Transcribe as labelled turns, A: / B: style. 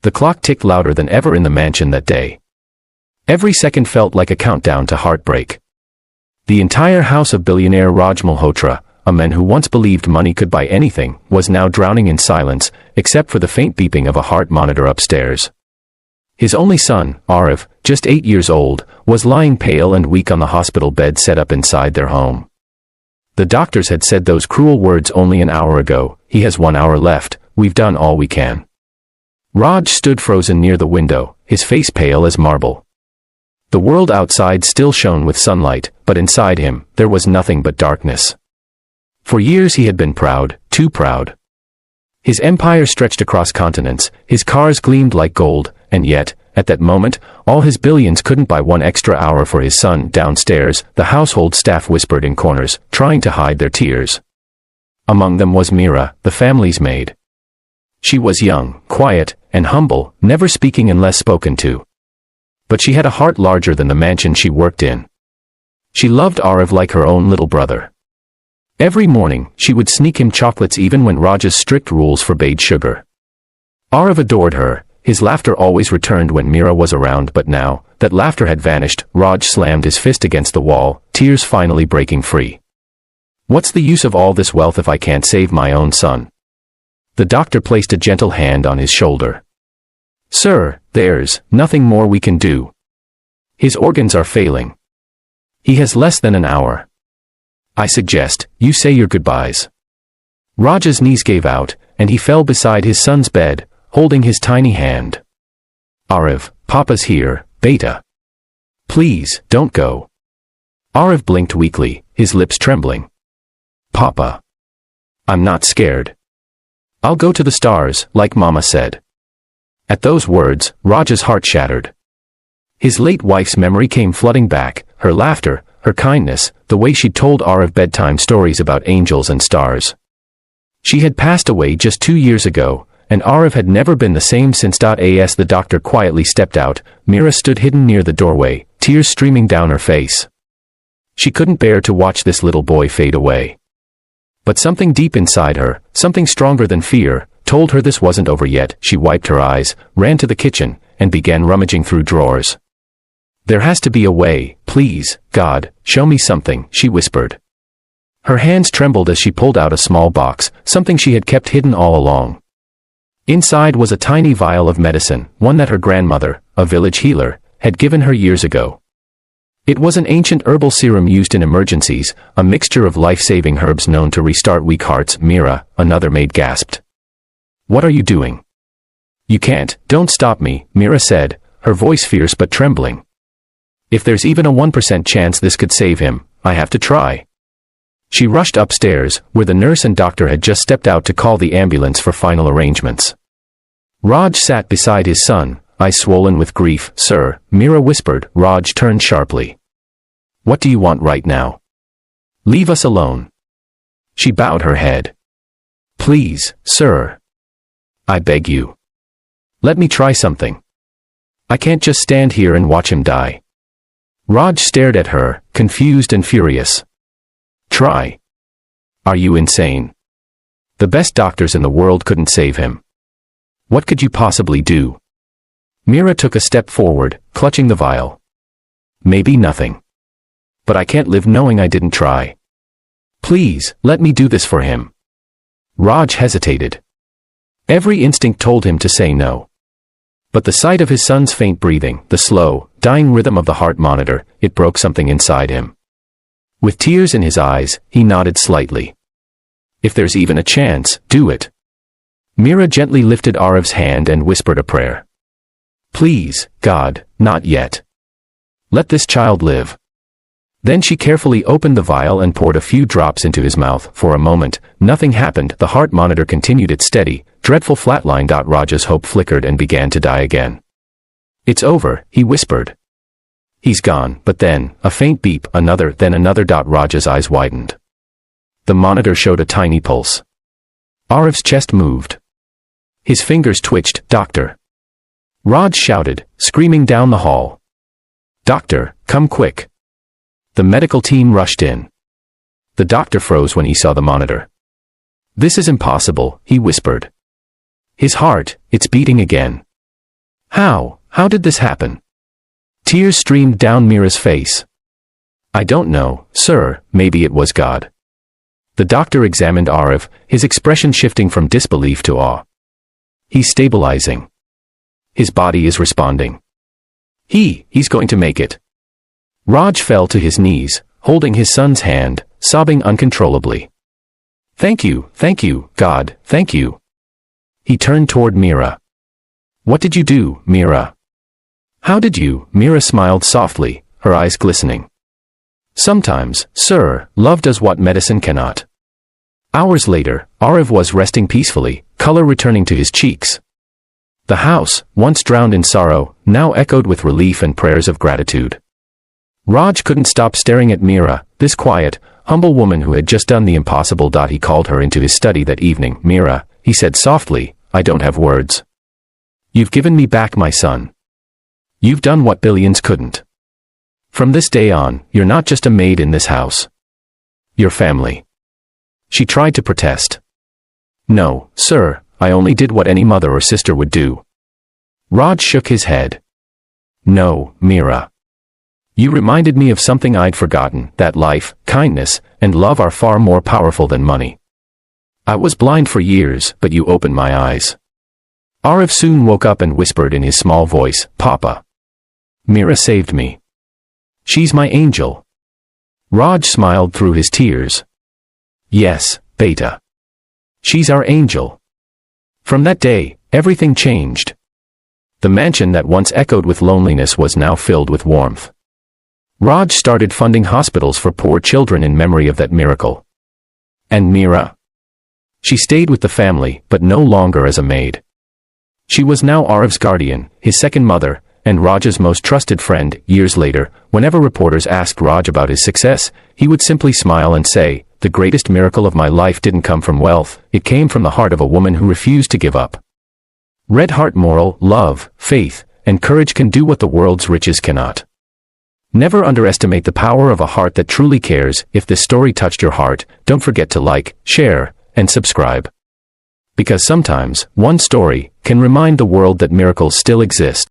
A: The clock ticked louder than ever in the mansion that day. Every second felt like a countdown to heartbreak. The entire house of billionaire Raj Malhotra, a man who once believed money could buy anything, was now drowning in silence, except for the faint beeping of a heart monitor upstairs. His only son, Arav, just 8 years old, was lying pale and weak on the hospital bed set up inside their home. The doctors had said those cruel words only an hour ago. He has 1 hour left, we've done all we can. Raj stood frozen near the window, his face pale as marble. The world outside still shone with sunlight, but inside him, there was nothing but darkness. For years he had been proud, too proud. His empire stretched across continents, his cars gleamed like gold, and yet, at that moment, all his billions couldn't buy 1 extra hour for his son. Downstairs, the household staff whispered in corners, trying to hide their tears. Among them was Mira, the family's maid. She was young, quiet, and humble, never speaking unless spoken to. But she had a heart larger than the mansion she worked in. She loved Arav like her own little brother. Every morning, she would sneak him chocolates even when Raj's strict rules forbade sugar. Arav adored her. His laughter always returned when Mira was around, but now that laughter had vanished, Raj slammed his fist against the wall, tears finally breaking free. What's the use of all this wealth if I can't save my own son? The doctor placed a gentle hand on his shoulder. Sir, there's nothing more we can do. His organs are failing. He has less than an hour. I suggest you say your goodbyes. Raj's knees gave out, and he fell beside his son's bed, holding his tiny hand. Arav, Papa's here, beta. Please, don't go. Arav blinked weakly, his lips trembling. Papa. I'm not scared. I'll go to the stars, like Mama said. At those words, Raj's heart shattered. His late wife's memory came flooding back, her laughter, her kindness, the way she'd told Arav bedtime stories about angels and stars. She had passed away just 2 years ago, and Arav had never been the same since. As the doctor quietly stepped out, Mira stood hidden near the doorway, tears streaming down her face. She couldn't bear to watch this little boy fade away. But something deep inside her, something stronger than fear, told her this wasn't over yet. She wiped her eyes, ran to the kitchen, and began rummaging through drawers. There has to be a way, please, God, show me something, she whispered. Her hands trembled as she pulled out a small box, something she had kept hidden all along. Inside was a tiny vial of medicine, one that her grandmother, a village healer, had given her years ago. It was an ancient herbal serum used in emergencies, a mixture of life-saving herbs known to restart weak hearts. Mira, another maid, gasped. What are you doing? You can't, don't stop me, Mira said, her voice fierce but trembling. If there's even a 1% chance this could save him, I have to try. She rushed upstairs, where the nurse and doctor had just stepped out to call the ambulance for final arrangements. Raj sat beside his son, eyes swollen with grief. Sir, Mira whispered. Raj turned sharply. What do you want right now? Leave us alone. She bowed her head. Please, sir. I beg you. Let me try something. I can't just stand here and watch him die. Raj stared at her, confused and furious. Try. Are you insane? The best doctors in the world couldn't save him. What could you possibly do? Mira took a step forward, clutching the vial. Maybe nothing. But I can't live knowing I didn't try. Please, let me do this for him. Raj hesitated. Every instinct told him to say no. But the sight of his son's faint breathing, the slow, dying rhythm of the heart monitor, it broke something inside him. With tears in his eyes, he nodded slightly. If there's even a chance, do it. Mira gently lifted Arav's hand and whispered a prayer. Please, God, not yet. Let this child live. Then she carefully opened the vial and poured a few drops into his mouth. For a moment, nothing happened. The heart monitor continued its steady, dreadful flatline. Raj's hope flickered and began to die again. It's over, he whispered. He's gone. But then, a faint beep, another, then another. Raj's eyes widened. The monitor showed a tiny pulse. Arav's chest moved. His fingers twitched. Doctor. Raj shouted, screaming down the hall. Doctor, come quick. The medical team rushed in. The doctor froze when he saw the monitor. This is impossible, he whispered. His heart, it's beating again. How did this happen? Tears streamed down Mira's face. I don't know, sir, maybe it was God. The doctor examined Arav, his expression shifting from disbelief to awe. He's stabilizing. His body is responding. He's going to make it. Raj fell to his knees, holding his son's hand, sobbing uncontrollably. Thank you, God, thank you. He turned toward Mira. What did you do, Mira? How did you? Mira smiled softly, her eyes glistening. Sometimes, sir, love does what medicine cannot. Hours later, Arav was resting peacefully, color returning to his cheeks. The house, once drowned in sorrow, now echoed with relief and prayers of gratitude. Raj couldn't stop staring at Mira, this quiet, humble woman who had just done the impossible. He called her into his study that evening. Mira, he said softly, I don't have words. You've given me back my son. You've done what billions couldn't. From this day on, you're not just a maid in this house. You're family. She tried to protest. No, sir, I only did what any mother or sister would do. Raj shook his head. No, Mira. You reminded me of something I'd forgotten, that life, kindness, and love are far more powerful than money. I was blind for years, but you opened my eyes. Arav soon woke up and whispered in his small voice, Papa. Mira saved me. She's my angel. Raj smiled through his tears. Yes, beta. She's our angel. From that day, everything changed. The mansion that once echoed with loneliness was now filled with warmth. Raj started funding hospitals for poor children in memory of that miracle. And Mira? She stayed with the family, but no longer as a maid. She was now Arav's guardian, his second mother, and Raj's most trusted friend. Years later, whenever reporters asked Raj about his success, he would simply smile and say, the greatest miracle of my life didn't come from wealth, it came from the heart of a woman who refused to give up. Red heart moral, love, faith, and courage can do what the world's riches cannot. Never underestimate the power of a heart that truly cares. If this story touched your heart, don't forget to like, share, and subscribe. Because sometimes, one story can remind the world that miracles still exist.